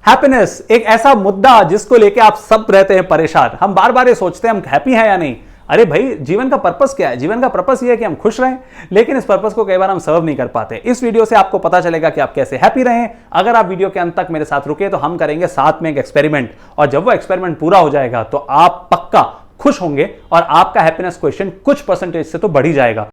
Happiness एक ऐसा मुद्दा जिसको लेके आप सब रहते हैं परेशान। हम बार बार ये सोचते हैं हम हैप्पी हैं या नहीं। अरे भाई, जीवन का पर्पस क्या है? जीवन का पर्पस ये है कि हम खुश रहें, लेकिन इस पर्पस को कई बार हम सर्व नहीं कर पाते। इस वीडियो से आपको पता चलेगा कि आप कैसे हैप्पी रहें। अगर आप वीडियो के अंत तक मेरे साथ रुके तो हम करेंगे साथ में एक एक्सपेरिमेंट, और जब वो एक्सपेरिमेंट पूरा हो जाएगा तो आप पक्का खुश होंगे और आपका हैप्पीनेस क्वेश्चन कुछ परसेंटेज से तो बढ़ ही जाएगा।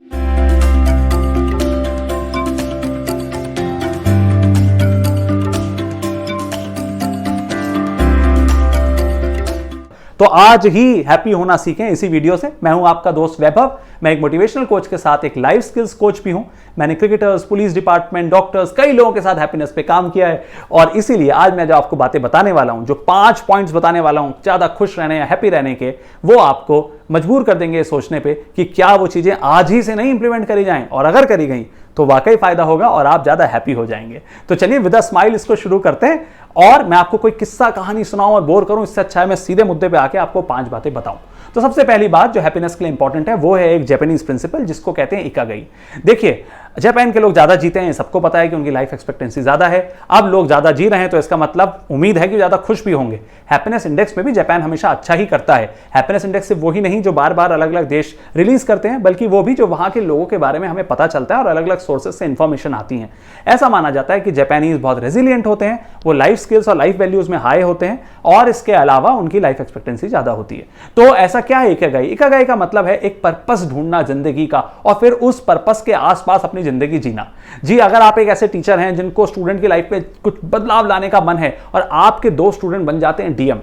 तो आज ही हैप्पी होना सीखें इसी वीडियो से। मैं हूं आपका दोस्त वैभव। मैं एक मोटिवेशनल कोच के साथ एक लाइफ स्किल्स कोच भी हूं। मैंने क्रिकेटर्स, पुलिस डिपार्टमेंट, डॉक्टर्स, कई लोगों के साथ हैप्पीनेस पे काम किया है, और इसीलिए आज मैं जो आपको बातें बताने वाला हूं, जो 5 पॉइंट्स बताने वाला हूं ज्यादा खुश रहने या हैप्पी रहने के, वो आपको मजबूर कर देंगे सोचने पे कि क्या वो चीजें आज ही से नहीं इंप्लीमेंट करी जाएं, और अगर करी गई तो वाकई फायदा होगा और आप ज्यादा हैप्पी हो जाएंगे। तो चलिए विद अ स्माइल इसको शुरू करते हैं। और मैं आपको कोई किस्सा कहानी सुनाऊं और बोर करूं, इससे अच्छा है मैं सीधे मुद्दे पे आके आपको 5 बातें बताऊं। तो सबसे पहली बात जो हैप्पीनेस के लिए इंपॉर्टेंट है वो है एक जापानीज प्रिंसिपल जिसको कहते हैं इकागाई। देखिए, जापान के लोग ज्यादा जीते हैं, सबको पता है कि उनकी लाइफ एक्सपेक्टेंसी ज्यादा है। अब लोग ज्यादा जी रहे हैं तो इसका मतलब उम्मीद है कि ज्यादा खुश भी होंगे। हैप्पीनेस इंडेक्स में भी जापान हमेशा अच्छा ही करता है। हैप्पीनेस इंडेक्स सिर्फ वही नहीं जो बार बार अलग अलग देश रिलीज करते हैं, बल्कि वो भी जो वहां के लोगों के बारे में हमें पता चलता है और अलग अलग सोर्सेज से इंफॉर्मेशन आती है। ऐसा माना जाता है कि जापानीज बहुत रेजिलियंट होते हैं, वो लाइफ स्किल्स और लाइफ वैल्यूज में हाई होते हैं, और इसके अलावा उनकी लाइफ एक्सपेक्टेंसी ज्यादा होती है। तो ऐसा क्या है इकागाई? इकागाई का मतलब है एक पर्पस ढूंढना जिंदगी का, और फिर उस पर्पस के आसपास अपनी जिंदगी जीना। जी, अगर आप एक ऐसे टीचर हैं जिनको स्टूडेंट की लाइफ में कुछ बदलाव लाने का मन है और आपके 2 स्टूडेंट बन जाते हैं डीएम,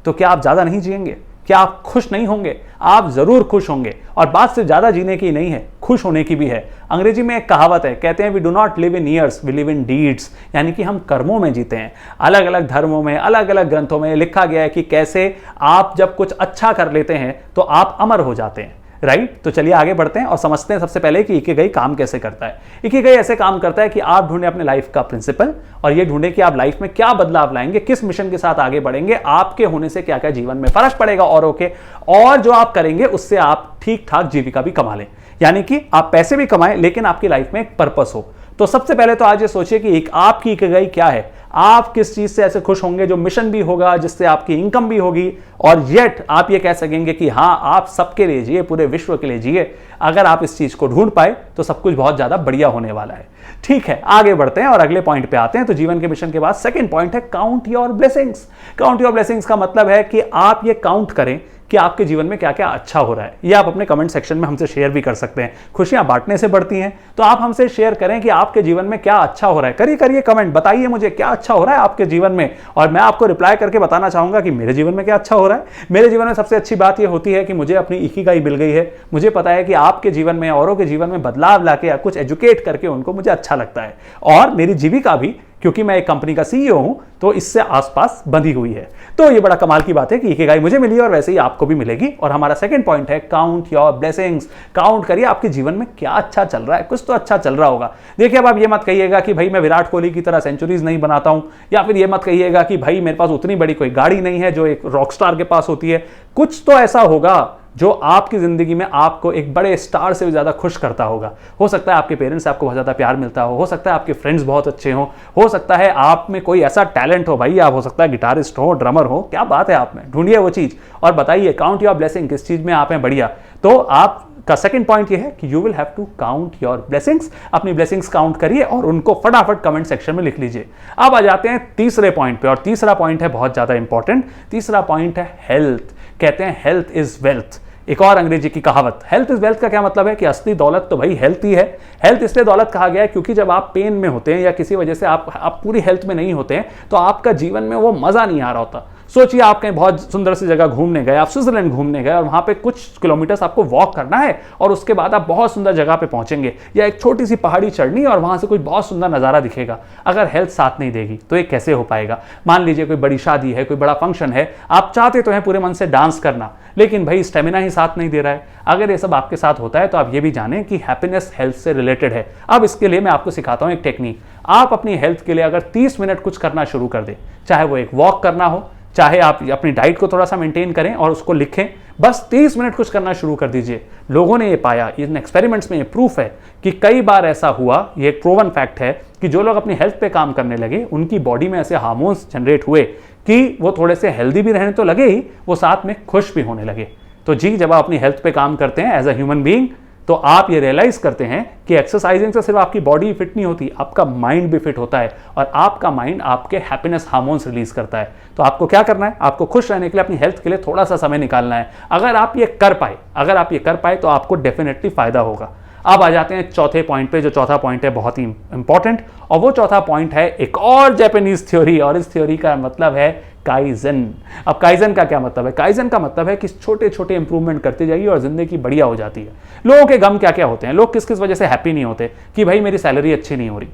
तो क्या आप ज्यादा नहीं जिएंगे? क्या आप खुश नहीं होंगे? आप जरूर खुश होंगे। और बात सिर्फ ज्यादा जीने की नहीं है, खुश होने की भी है। अंग्रेजी में एक कहावत है, कहते हैं we do not live in years, we live in deeds, यानी कि हम कर्मों में जीते हैं। अलग अलग धर्मों में, अलग अलग ग्रंथों में लिखा गया है कि कैसे आप जब कुछ अच्छा कर लेते हैं तो आप अमर हो जाते हैं। राइट? तो चलिए आगे बढ़ते हैं और समझते हैं सबसे पहले कि इकिगाई काम कैसे करता है। इकिगाई ऐसे काम करता है कि आप ढूंढें अपने लाइफ का प्रिंसिपल, और ये ढूंढें कि आप लाइफ में क्या बदलाव लाएंगे, किस मिशन के साथ आगे बढ़ेंगे, आपके होने से क्या क्या जीवन में फर्क पड़ेगा औरों के, और जो आप करेंगे उससे आप ठीक ठाक जीविका भी कमा लें, यानी कि आप पैसे भी कमाएं लेकिन आपकी लाइफ में एक पर्पस हो। तो सबसे पहले तो आज ये सोचिए कि आपकी इकिगाई क्या है। आप किस चीज से ऐसे खुश होंगे जो मिशन भी होगा, जिससे आपकी इनकम भी होगी, और येट आप ये कह सकेंगे कि हाँ, आप सबके लिए जिए, पूरे विश्व के लिए जिए। अगर आप इस चीज को ढूंढ पाए तो सब कुछ बहुत ज्यादा बढ़िया होने वाला है। ठीक है, आगे बढ़ते हैं और अगले पॉइंट पे आते हैं। तो जीवन के मिशन के बाद सेकंड पॉइंट है count your blessings. Count your blessings का मतलब है कि आप ये काउंट करें कि आपके जीवन में क्या क्या अच्छा हो रहा है। ये आप अपने कमेंट सेक्शन में हमसे शेयर भी कर सकते हैं। खुशियां बांटने से बढ़ती हैं, तो आप हमसे शेयर करें कि आपके जीवन में क्या अच्छा हो रहा है। करिए कमेंट, बताइए मुझे क्या अच्छा हो रहा है आपके जीवन में, और मैं आपको रिप्लाई करके बताना चाहूंगा कि मेरे जीवन में क्या अच्छा हो रहा है। मेरे जीवन में सबसे अच्छी बात यह होती है कि मुझे अपनी इकिगाई मिल गई है। मुझे पता है कि आपके जीवन में, औरों के जीवन में बदलाव लाके या कुछ एजुकेट करके उनको मुझे अच्छा लगता है, और मेरी जीविका भी, क्योंकि मैं एक कंपनी का सीईओ हूं, तो इससे आसपास बंधी हुई है। तो ये बड़ा कमाल की बात है कि इकिगाई मुझे मिली और वैसे ही आपको भी मिलेगी। और हमारा सेकंड पॉइंट है काउंट योर ब्लेसिंग्स। काउंट करिए आपके जीवन में क्या अच्छा चल रहा है, कुछ तो अच्छा चल रहा होगा। देखिए, अब आप ये मत कहिएगा कि भाई मैं विराट कोहली की तरह सेंचुरीज नहीं बनाता हूं, या फिर ये मत कहिएगा कि भाई मेरे पास उतनी बड़ी कोई गाड़ी नहीं है जो एक रॉकस्टार के पास होती है। कुछ तो ऐसा होगा जो आपकी जिंदगी में आपको एक बड़े स्टार से भी ज्यादा खुश करता होगा। हो सकता है आपके पेरेंट्स से आपको बहुत ज्यादा प्यार मिलता हो सकता है आपके फ्रेंड्स बहुत अच्छे हो सकता है आप में कोई ऐसा टैलेंट हो, भाई आप हो सकता है गिटारिस्ट हो, ड्रमर हो, क्या बात है आप में, ढूंढिए वो चीज और बताइए काउंट योर ब्लेसिंग, किस चीज में आप हैं बढ़िया। तो आप का सेकंड पॉइंट ये है कि you will have to count your blessings. अपनी ब्लेसिंग्स काउंट करिए और उनको फटाफट कमेंट सेक्शन में लिख लीजिए। अब आ जाते हैं तीसरे पॉइंट पे, और तीसरा पॉइंट है बहुत ज्यादा इंपॉर्टेंट। तीसरा पॉइंट है हेल्थ। कहते हैं हेल्थ इज वेल्थ। एक और अंग्रेजी की कहावत, हेल्थ इज वेल्थ का क्या मतलब है कि असली दौलत तो भाई हेल्थ ही है। हेल्थ इसलिए दौलत कहा गया है क्योंकि जब आप पेन में होते हैं या किसी वजह से आप पूरी हेल्थ में नहीं होते हैं, तो आपका जीवन में वो मजा नहीं आ रहा होता। सोचिए आप कहीं बहुत सुंदर सी जगह घूमने गए, आप स्विट्जरलैंड घूमने गए और वहां पे कुछ किलोमीटर्स आपको वॉक करना है, और उसके बाद आप बहुत सुंदर जगह पे पहुंचेंगे, या एक छोटी सी पहाड़ी चढ़नी और वहां से कुछ बहुत सुंदर नजारा दिखेगा। अगर हेल्थ साथ नहीं देगी तो ये कैसे हो पाएगा? मान लीजिए कोई बड़ी शादी है, कोई बड़ा फंक्शन है, आप चाहते तो हैं पूरे मन से डांस करना, लेकिन भाई स्टेमिना ही साथ नहीं दे रहा है। अगर ये सब आपके साथ होता है तो आप ये भी जानें कि हैप्पीनेस हेल्थ से रिलेटेड है। अब इसके लिए मैं आपको सिखाता हूं एक टेक्निक। आप अपनी हेल्थ के लिए अगर 30 मिनट कुछ करना शुरू कर दें, चाहे वो एक वॉक करना हो, चाहे आप अपनी डाइट को थोड़ा सा मेंटेन करें और उसको लिखें, बस 30 मिनट कुछ करना शुरू कर दीजिए। लोगों ने ये पाया, इन एक्सपेरिमेंट्स में ये प्रूफ है कि कई बार ऐसा हुआ, ये एक प्रूवन फैक्ट है कि जो लोग अपनी हेल्थ पे काम करने लगे उनकी बॉडी में ऐसे हार्मोन्स जनरेट हुए कि वो थोड़े से हेल्दी भी रहने तो लगे ही, वो साथ में खुश भी होने लगे। तो जी, जब आप अपनी हेल्थ पे काम करते हैं एज अ ह्यूमन बीइंग, तो आप ये रियलाइज करते हैं कि एक्सरसाइजिंग से सिर्फ आपकी बॉडी फिट नहीं होती, आपका माइंड भी फिट होता है और आपका माइंड आपके हैप्पीनेस हार्मोन्स रिलीज करता है। तो आपको क्या करना है, आपको खुश रहने के लिए अपनी हेल्थ के लिए थोड़ा सा समय निकालना है। अगर आप ये कर पाए तो आपको डेफिनेटली फायदा होगा। अब आ जाते हैं चौथे पॉइंट पे। जो चौथा पॉइंट है बहुत ही इंपॉर्टेंट, और वो चौथा पॉइंट है एक और जापानीज थ्योरी, और इस थ्योरी का मतलब है काइजन। अब काइजन का क्या मतलब है? काइजन का मतलब है कि छोटे छोटे इंप्रूवमेंट करते जाइए और जिंदगी बढ़िया हो जाती है। लोगों के गम क्या क्या होते हैं, लोग किस किस वजह से हैप्पी नहीं होते कि भाई मेरी सैलरी अच्छी नहीं हो रही,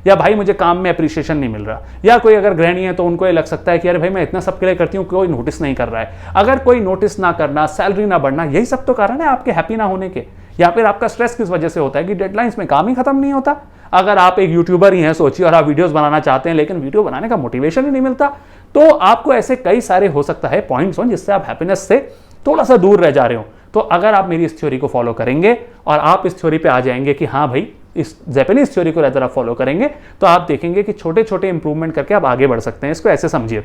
या भाई मुझे काम में अप्रिशिएशन नहीं मिल रहा, या कोई अगर गृहिणी है तो उनको ये लग सकता है कि अरे भाई मैं इतना सबके लिए करती हूँ, कोई नोटिस नहीं कर रहा है। अगर कोई नोटिस ना करना, सैलरी ना बढ़ना, यही सब तो कारण है आपके हैप्पी ना होने के। या फिर आपका स्ट्रेस किस वजह से होता है कि डेडलाइंस में काम ही खत्म नहीं होता। अगर आप एक यूट्यूबर ही हैं, सोचिए, और आप वीडियोस बनाना चाहते हैं लेकिन वीडियो बनाने का मोटिवेशन ही नहीं मिलता, तो आपको ऐसे कई सारे हो सकता है पॉइंट्स हो जिससे आप हैप्पीनेस से थोड़ा सा दूर रह जा रहे हो। तो अगर आप मेरी इस थ्योरी को फॉलो करेंगे और आप इस थ्योरी पे आ जाएंगे कि हाँ भाई इस जापानीज थ्योरी को अगर आप फॉलो करेंगे तो आप देखेंगे कि छोटे छोटे इंप्रूवमेंट करके आप आगे बढ़ सकते हैं। इसको ऐसे समझिए,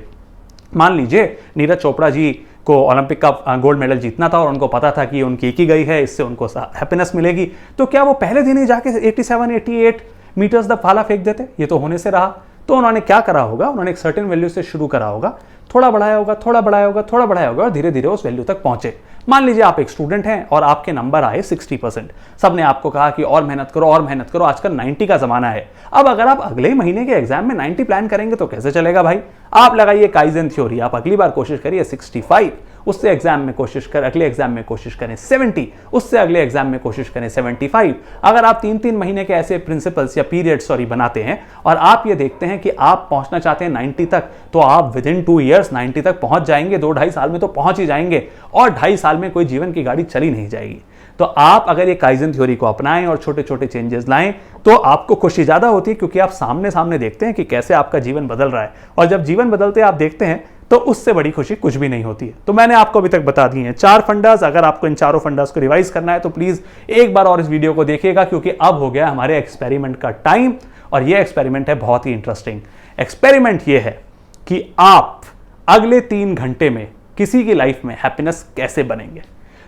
मान लीजिए नीरज चोपड़ा जी को ओलंपिक का गोल्ड मेडल जीतना था और उनको पता था कि उनकी एक ही गई है, इससे उनको हैप्पीनेस मिलेगी, तो क्या वो पहले दिन ही जाके 87-88 मीटर्स द भाला फेंक देते? ये तो होने से रहा। तो उन्होंने क्या करा होगा, उन्होंने एक सर्टेन वैल्यू से शुरू करा होगा, थोड़ा बढ़ाया होगा, थोड़ा बढ़ाया होगा, थोड़ा बढ़ाया होगा और धीरे धीरे उस वैल्यू तक पहुंचे। मान लीजिए आप एक स्टूडेंट हैं और आपके नंबर आए 60%, सबने आपको कहा कि और मेहनत करो और मेहनत करो, आजकल 90 का जमाना है। अब अगर आप अगले महीने के एग्जाम में 90 प्लान करेंगे तो कैसे चलेगा भाई? आप लगाइए काइजन थ्योरी, आप अगली बार कोशिश करिए 65, उससे एग्जाम में कोशिश कर, अगले एग्जाम में कोशिश करें 70, उससे अगले एग्जाम में कोशिश करें 75। अगर आप 3-3 महीने के ऐसे प्रिंसिपल्स या पीरियड बनाते हैं और आप ये देखते हैं कि आप पहुंचना चाहते हैं 90 तक, तो आप विद इन 2 ईयर्स 90 तक पहुंच जाएंगे। 2-2.5 साल में तो पहुंच ही जाएंगे और 2.5 साल में कोई जीवन की गाड़ी चली नहीं जाएगी। तो आप अगर ये काइजन थ्योरी को अपनाएं और छोटे छोटे चेंजेस लाएं तो आपको खुशी ज्यादा होती है, क्योंकि आप सामने सामने देखते हैं कि कैसे आपका जीवन बदल रहा है। और जब जीवन बदलते आप देखते हैं तो उससे बड़ी खुशी कुछ भी नहीं होती है। तो मैंने आपको अभी तक बता दी हैं 4 फंडास। अगर आपको इन चारों फंडास को रिवाइज करना है तो प्लीज एक बार और इस वीडियो को देखिएगा, क्योंकि अब हो गया हमारे एक्सपेरिमेंट का टाइम। और ये एक्सपेरिमेंट है बहुत ही इंटरेस्टिंग। एक्सपेरिमेंट ये है कि आप अगले 3 घंटे में किसी की लाइफ में हैप्पीनेस कैसे बनेंगे।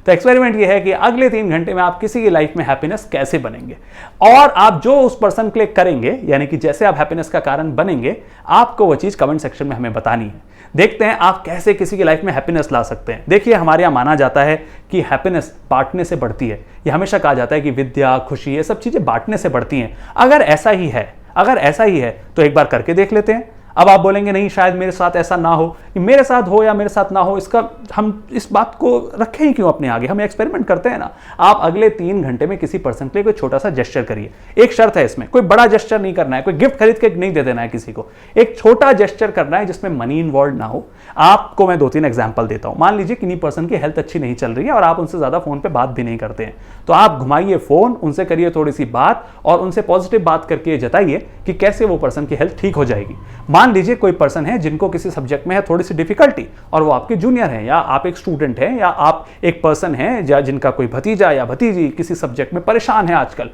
तो एक्सपेरिमेंट ये है कि अगले 3 घंटे में आप किसी की लाइफ में हैप्पीनेस कैसे बनेंगे, और आप जो उस पर्सन के लिए करेंगे, यानी कि जैसे आप हैप्पीनेस का कारण बनेंगे, आपको वो चीज कमेंट सेक्शन में हमें बतानी है। देखते हैं आप कैसे किसी की लाइफ में हैप्पीनेस ला सकते हैं। देखिए, हमारे यहाँ माना जाता है कि हैप्पीनेस बांटने से बढ़ती है। ये हमेशा कहा जाता है कि विद्या, खुशी, ये सब चीजें बांटने से बढ़ती हैं। अगर ऐसा ही है तो एक बार करके देख लेते हैं। अब आप बोलेंगे नहीं, शायद मेरे साथ ऐसा ना हो, मेरे साथ हो या मेरे साथ ना हो, इसका हम इस बात को रखें ही क्यों अपने आगे, हम एक्सपेरिमेंट करते हैं ना। आप अगले 3 घंटे में किसी पर्सन के लिए कोई छोटा सा जेस्चर करिए। एक शर्त है इसमें, कोई बड़ा जेस्चर नहीं करना है, कोई गिफ्ट खरीद के नहीं दे देना है किसी को। एक छोटा जेस्चर करना है जिसमें मनी इन्वॉल्व ना हो। आपको मैं 2-3 एग्जाम्पल देता हूं। मान लीजिए किन्हीं पर्सन की हेल्थ अच्छी नहीं चल रही है और आप उनसे ज्यादा फोन पे बात भी नहीं करते हैं, तो आप घुमाइए फोन, उनसे करिए थोड़ी सी बात और उनसे पॉजिटिव बात करके जताइए कि कैसे वो पर्सन की हेल्थ ठीक हो जाएगी। मान लीजिए कोई पर्सन है जिनको किसी सब्जेक्ट में है थोड़ी सी डिफिकल्टी और वो आपके जूनियर हैं, या आप एक स्टूडेंट हैं, या आप एक पर्सन हैं या जिनका कोई भतीजा या भतीजी किसी सब्जेक्ट में परेशान है आजकल,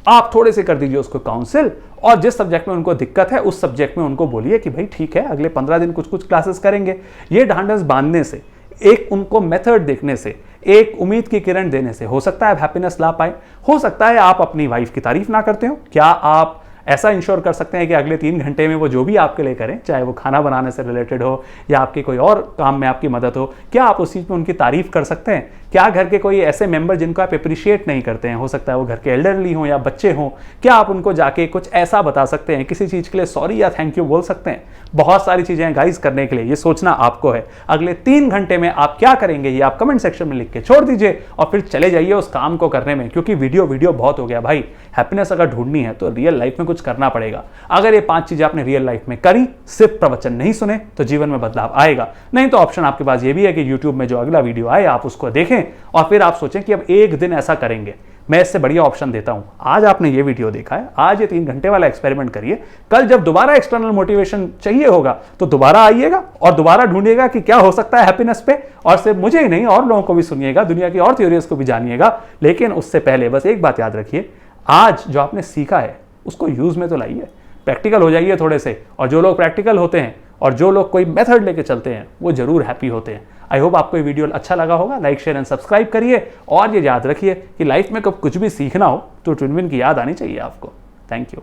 आप थोड़े से कर दीजिए उसको काउंसिल, और जिस सब्जेक्ट में उनको दिक्कत है उस सब्जेक्ट में उनको बोलिए कि भाई ठीक है, अगले 15 दिन कुछ कुछ क्लासेस करेंगे। ये ढांढस बांधने से, एक उनको मेथड देखने से, एक उम्मीद की किरण देने से हो सकता है आप हैप्पीनेस ला पाए। हो सकता है आप अपनी वाइफ की तारीफ ना करते हो। क्या आप ऐसा इंश्योर कर सकते हैं कि अगले 3 घंटे में वो जो भी आपके लिए करें, चाहे वो खाना बनाने से रिलेटेड हो या आपके कोई और काम में आपकी मदद हो, क्या आप उस चीज़ में उनकी तारीफ कर सकते हैं? क्या घर के कोई ऐसे मेंबर जिनको आप अप्रिशिएट नहीं करते हैं, हो सकता है वो घर के एल्डरली हों या बच्चे हों, क्या आप उनको जाके कुछ ऐसा बता सकते हैं, किसी चीज़ के लिए सॉरी या थैंक यू बोल सकते हैं? बहुत सारी चीज़ें हैं गाइस करने के लिए, ये सोचना आपको है। अगले 3 घंटे में आप क्या करेंगे ये आप कमेंट सेक्शन में लिख के छोड़ दीजिए और फिर चले जाइए उस काम को करने में, क्योंकि वीडियो बहुत हो गया भाई। हैप्पीनेस अगर ढूंढनी है तो रियल लाइफ में कुछ करना पड़ेगा। अगर ये 5 चीजें आपने रियल लाइफ में करी, सिर्फ प्रवचन नहीं सुने, तो जीवन में बदलाव आएगा। नहीं तो ऑप्शन आपके पास ये भी है कि यूट्यूब में जो अगला वीडियो आए आप उसको देखें और फिर आप सोचें कि अब एक दिन ऐसा करेंगे। मैं इससे बढ़िया ऑप्शन देता हूं। आज आपने ये वीडियो देखा है, आज ये 3 घंटे वाला एक्सपेरिमेंट करिए, कल जब दोबारा एक्सटर्नल मोटिवेशन चाहिए होगा तो दोबारा आइएगा और दोबारा ढूंढिएगा कि क्या हो सकता है हैप्पीनेस पे, और सिर्फ मुझे ही नहीं और लोगों को भी सुनिएगा, दुनिया की और थ्योरीज को भी जानिएगा। लेकिन उससे पहले बस एक बात याद रखिए, आज जो आपने सीखा है उसको यूज में तो लाइए, प्रैक्टिकल हो जाइए थोड़े से। और जो लोग प्रैक्टिकल होते हैं और जो लोग कोई मेथड लेके चलते हैं वो जरूर हैप्पी होते हैं। आई होप आपको ये वीडियो अच्छा लगा होगा। लाइक शेयर एंड सब्सक्राइब करिए और ये याद रखिए कि लाइफ में कब कुछ भी सीखना हो तो ट्विन विन की याद आनी चाहिए आपको। Thank you.